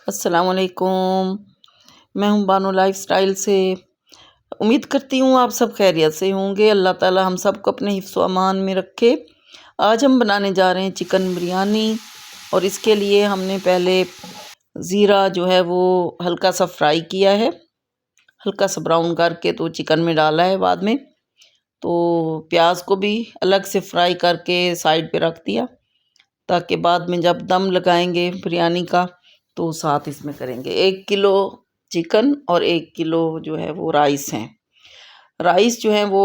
अस्सलामुअलैकुम। मैं हूँ बानो लाइफ़स्टाइल से। उम्मीद करती हूँ आप सब खैरियत से होंगे। अल्लाह ताला हम सबको अपने हिफ्ज़ व अमान में रखे। आज हम बनाने जा रहे हैं चिकन बिरयानी और इसके लिए हमने पहले ज़ीरा जो है वो हल्का सा फ्राई किया है, हल्का सा ब्राउन करके तो चिकन में डाला है बाद में। तो प्याज को भी अलग से फ्राई करके साइड पे रख दिया ताकि बाद में जब दम लगाएंगे बिरयानी का तो साथ इसमें करेंगे। 1 किलो चिकन और 1 किलो जो है वो राइस हैं। राइस जो है वो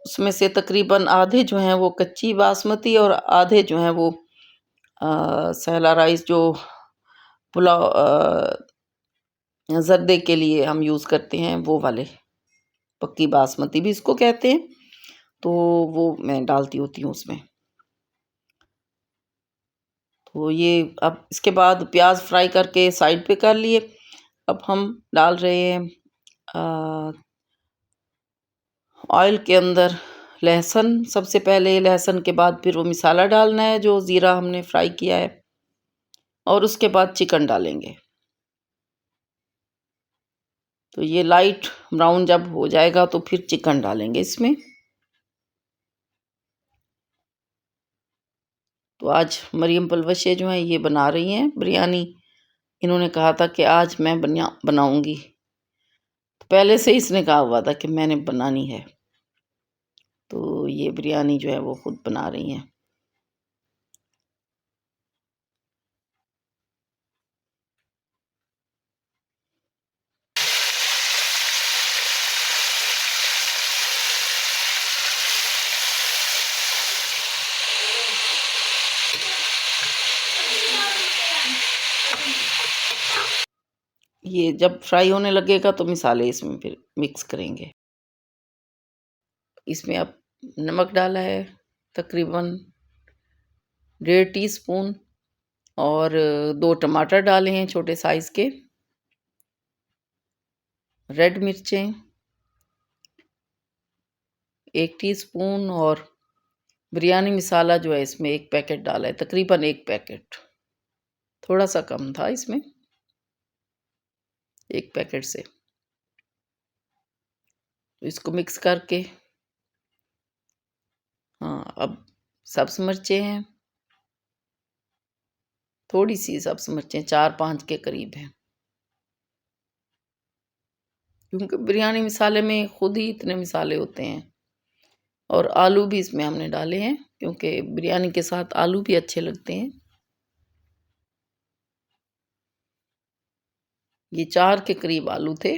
उसमें से तकरीबन आधे जो हैं वो कच्ची बासमती और आधे जो हैं वो सहला राइस जो पुलाव ज़र्दे के लिए हम यूज़ करते हैं वो वाले, पक्की बासमती भी इसको कहते हैं। तो वो मैं डालती होती हूँ उसमें। तो ये अब इसके बाद प्याज फ्राई करके साइड पे कर लिए। अब हम डाल रहे हैं ऑयल के अंदर लहसुन। सबसे पहले लहसुन के बाद फिर वो मसाला डालना है जो ज़ीरा हमने फ्राई किया है और उसके बाद चिकन डालेंगे। तो ये लाइट ब्राउन जब हो जाएगा तो फिर चिकन डालेंगे इसमें। तो आज मरियम पलवशे जो हैं ये बना रही हैं बिरयानी। इन्होंने कहा था कि आज मैं बनाऊंगी, तो पहले से इसने कहा हुआ था कि मैंने बनानी है। तो ये बिरयानी जो है वो खुद बना रही हैं। ये जब फ्राई होने लगेगा तो मसाले इसमें फिर मिक्स करेंगे। इसमें अब नमक डाला है तकरीबन 1.5 टीस्पून और 2 टमाटर डाले हैं छोटे साइज़ के। रेड मिर्चें 1 टीस्पून और बिरयानी मसाला जो है इसमें 1 पैकेट डाला है, तकरीबन 1 पैकेट, थोड़ा सा कम था इसमें 1 पैकेट से। तो इसको मिक्स करके हाँ, अब सब्ज़ मिर्चें हैं, थोड़ी सी सब्ज़ मिर्चें 4-5 के करीब हैं, क्योंकि बिरयानी मसाले में खुद ही इतने मसाले होते हैं। और आलू भी इसमें हमने डाले हैं क्योंकि बिरयानी के साथ आलू भी अच्छे लगते हैं। ये 4 के करीब आलू थे।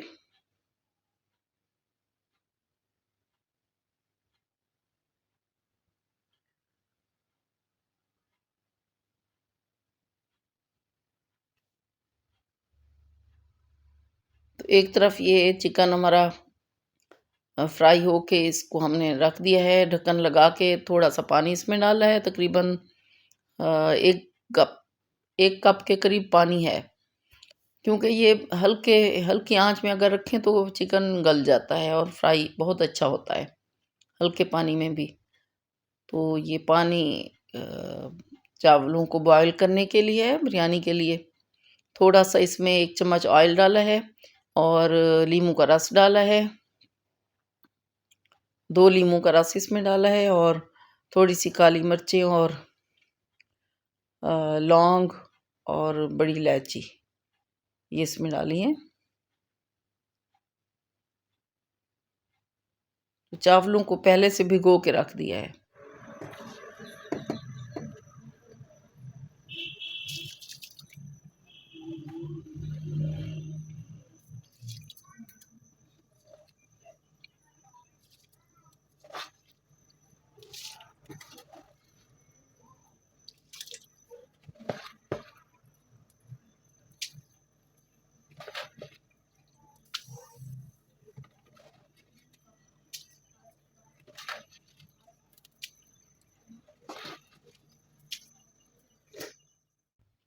तो एक तरफ ये चिकन हमारा फ्राई होके इसको हमने रख दिया है ढक्कन लगा के। थोड़ा सा पानी इसमें डाला है, तकरीबन 1 कप 1 कप के करीब पानी है, क्योंकि ये हल्की आंच में अगर रखें तो चिकन गल जाता है और फ्राई बहुत अच्छा होता है हल्के पानी में भी। तो ये पानी चावलों को बॉयल करने के लिए है बिरयानी के लिए। थोड़ा सा इसमें 1 चम्मच ऑयल डाला है और नींबू का रस डाला है, 2 नींबू का रस इसमें डाला है और थोड़ी सी काली मिर्चें और लौंग और बड़ी इलायची ये इसमें डाली हैं। तो चावलों को पहले से भिगो के रख दिया है।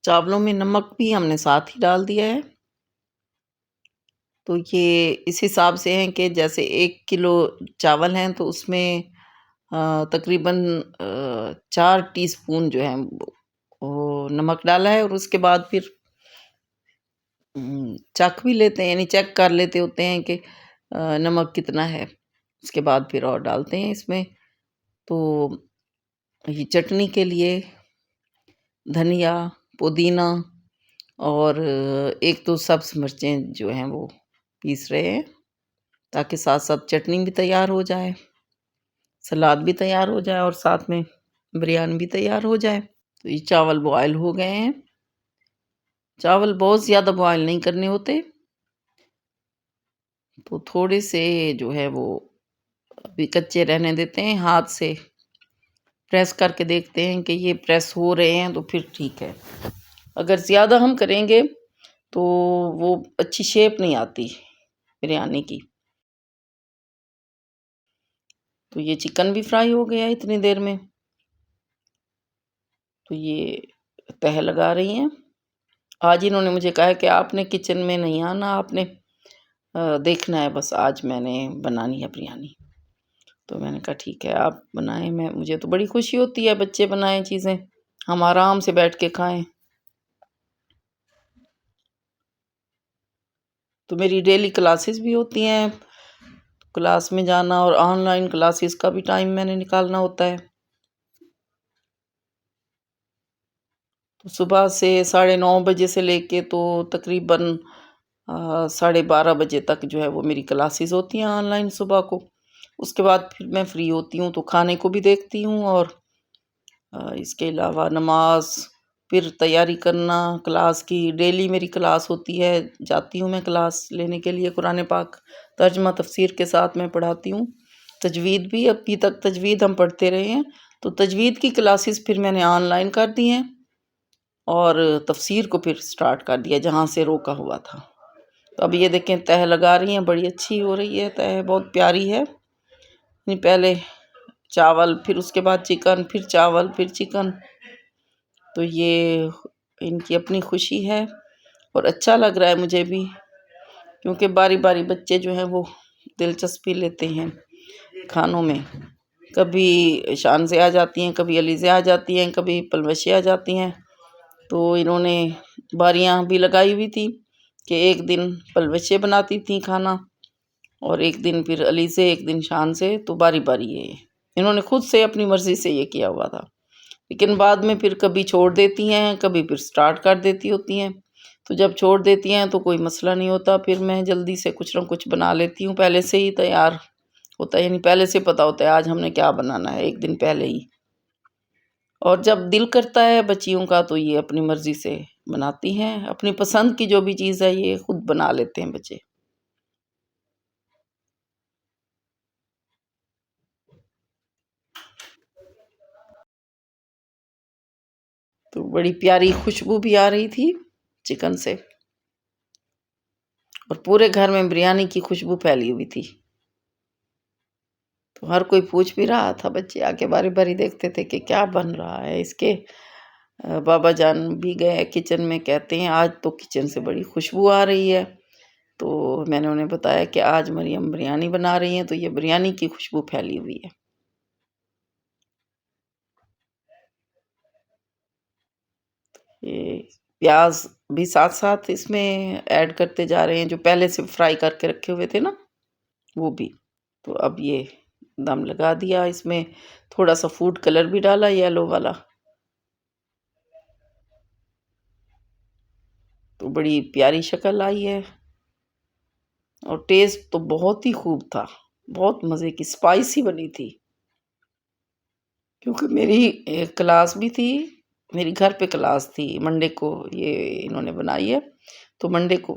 चावलों में नमक भी हमने साथ ही डाल दिया है। तो ये इस हिसाब से हैं कि जैसे 1 किलो चावल हैं तो उसमें तकरीबन 4 टीस्पून जो है वो नमक डाला है और उसके बाद फिर चख भी लेते हैं, यानी चेक कर लेते होते हैं कि नमक कितना है। उसके बाद फिर और डालते हैं इसमें। तो ये चटनी के लिए धनिया, पुदीना और एक तो सब्ज़ मिर्चें जो हैं वो पीस रहे हैं, ताकि साथ-साथ चटनी भी तैयार हो जाए, सलाद भी तैयार हो जाए और साथ में बिरयानी भी तैयार हो जाए। तो ये चावल बॉयल हो गए हैं। चावल बहुत ज़्यादा बॉयल नहीं करने होते, तो थोड़े से जो है वो अभी कच्चे रहने देते हैं। हाथ से प्रेस करके देखते हैं कि ये प्रेस हो रहे हैं तो फिर ठीक है। अगर ज़्यादा हम करेंगे तो वो अच्छी शेप नहीं आती बिरयानी की। तो ये चिकन भी फ्राई हो गया इतनी देर में। तो ये तह लगा रही हैं। आज इन्होंने मुझे कहा है कि आपने किचन में नहीं आना, आपने देखना है बस, आज मैंने बनानी है बिरयानी। तो मैंने कहा ठीक है आप बनाएँ, मैं मुझे तो बड़ी खुशी होती है बच्चे बनाएँ चीज़ें, हम आराम से बैठ के खाएँ। तो मेरी डेली क्लासेस भी होती हैं, क्लास में जाना और ऑनलाइन क्लासेस का भी टाइम मैंने निकालना होता है। तो सुबह से 9:30 बजे से लेके तो तकरीबन 12:30 बजे तक जो है वो मेरी क्लासेस होती हैं ऑनलाइन सुबह को। उसके बाद फिर मैं फ्री होती हूँ तो खाने को भी देखती हूँ और इसके अलावा नमाज़, फिर तैयारी करना क्लास की। डेली मेरी क्लास होती है, जाती हूँ मैं क्लास लेने के लिए कुरान पाक तर्जुमा तफ़सीर के साथ मैं पढ़ाती हूँ। तजवीद भी अभी तक तजवीद हम पढ़ते रहे हैं, तो तजवीद की क्लासेस फिर मैंने ऑनलाइन कर दी हैं और तफ़सीर को फिर स्टार्ट कर दिया जहाँ से रोका हुआ था। तो अब ये देखें तह लगा रही हैं, बड़ी अच्छी हो रही है तह, बहुत प्यारी है। नहीं पहले चावल, फिर उसके बाद चिकन, फिर चावल, फिर चिकन। तो ये इनकी अपनी खुशी है और अच्छा लग रहा है मुझे भी, क्योंकि बारी-बारी बच्चे जो हैं वो दिलचस्पी लेते हैं खानों में। कभी शान से आ जाती हैं, कभी अलीज़ा आ जाती हैं, कभी पलवशें आ जाती हैं। तो इन्होंने बारियाँ भी लगाई हुई थी कि एक दिन पलवशें बनाती थीं खाना और एक दिन फिर अलीज़े, एक दिन शान से, तो बारी-बारी ये इन्होंने खुद से अपनी मर्ज़ी से ये किया हुआ था। लेकिन बाद में फिर कभी छोड़ देती हैं, कभी फिर स्टार्ट कर देती होती हैं। तो जब छोड़ देती हैं तो कोई मसला नहीं होता, फिर मैं जल्दी से कुछ न कुछ बना लेती हूँ, पहले से ही तैयार होता है, यानी पहले से पता होता है आज हमने क्या बनाना है, एक दिन पहले ही। और जब दिल करता है बच्चियों का तो ये अपनी मर्ज़ी से बनाती हैं, अपनी पसंद की जो भी चीज़ है ये खुद बना लेते हैं बच्चे। तो बड़ी प्यारी खुशबू भी आ रही थी चिकन से और पूरे घर में बिरयानी की खुशबू फैली हुई थी। तो हर कोई पूछ भी रहा था, बच्चे आके बारी-बारी देखते थे कि क्या बन रहा है इसके। बाबा जान भी गए किचन में, कहते हैं आज तो किचन से बड़ी खुशबू आ रही है। तो मैंने उन्हें बताया कि आज मरियम बिरयानी बना रही हैं, तो ये बिरयानी की खुशबू फैली हुई है। ये प्याज़ भी साथ-साथ इसमें ऐड करते जा रहे हैं, जो पहले से फ्राई करके रखे हुए थे ना, वो भी। तो अब ये दम लगा दिया, इसमें थोड़ा-सा फूड कलर भी डाला येलो वाला। तो बड़ी प्यारी शक्ल आई है और टेस्ट तो बहुत ही खूब था, बहुत मज़े की स्पाइसी बनी थी। क्योंकि मेरी क्लास भी थी, मेरी घर पे क्लास थी, मंडे को ये इन्होंने बनाई है, तो मंडे को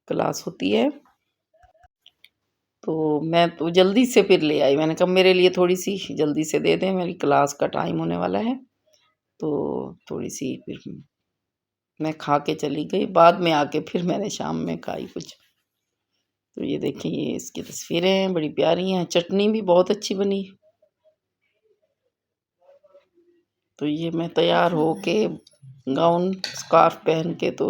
क्लास होती है। तो मैं तो जल्दी से फिर ले आई, मैंने कहा मेरे लिए थोड़ी-सी जल्दी से दे दें, मेरी क्लास का टाइम होने वाला है। तो थोड़ी-सी फिर मैं खा के चली गई, बाद में आके फिर मैंने शाम में खाई कुछ। तो ये देखिए ये इसकी तस्वीरें हैं, बड़ी प्यारी हैं, चटनी भी बहुत अच्छी बनी। तो ये मैं तैयार होके गाउन स्कार्फ पहन के तो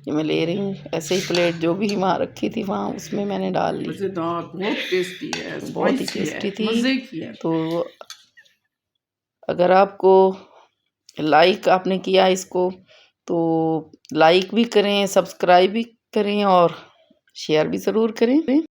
ये मैं ले रही हूँ। ऐसे ही प्लेट जो भी वहाँ रखी थी वहाँ उसमें मैंने डाल ली। मज़ेदार, बहुत टेस्टी है, तो बहुत ही स्पाइसी है, टेस्टी थी। मज़े की है। तो अगर आपको लाइक आपने किया इसको तो लाइक भी करें, सब्सक्राइब भी करें और शेयर भी ज़रूर करें।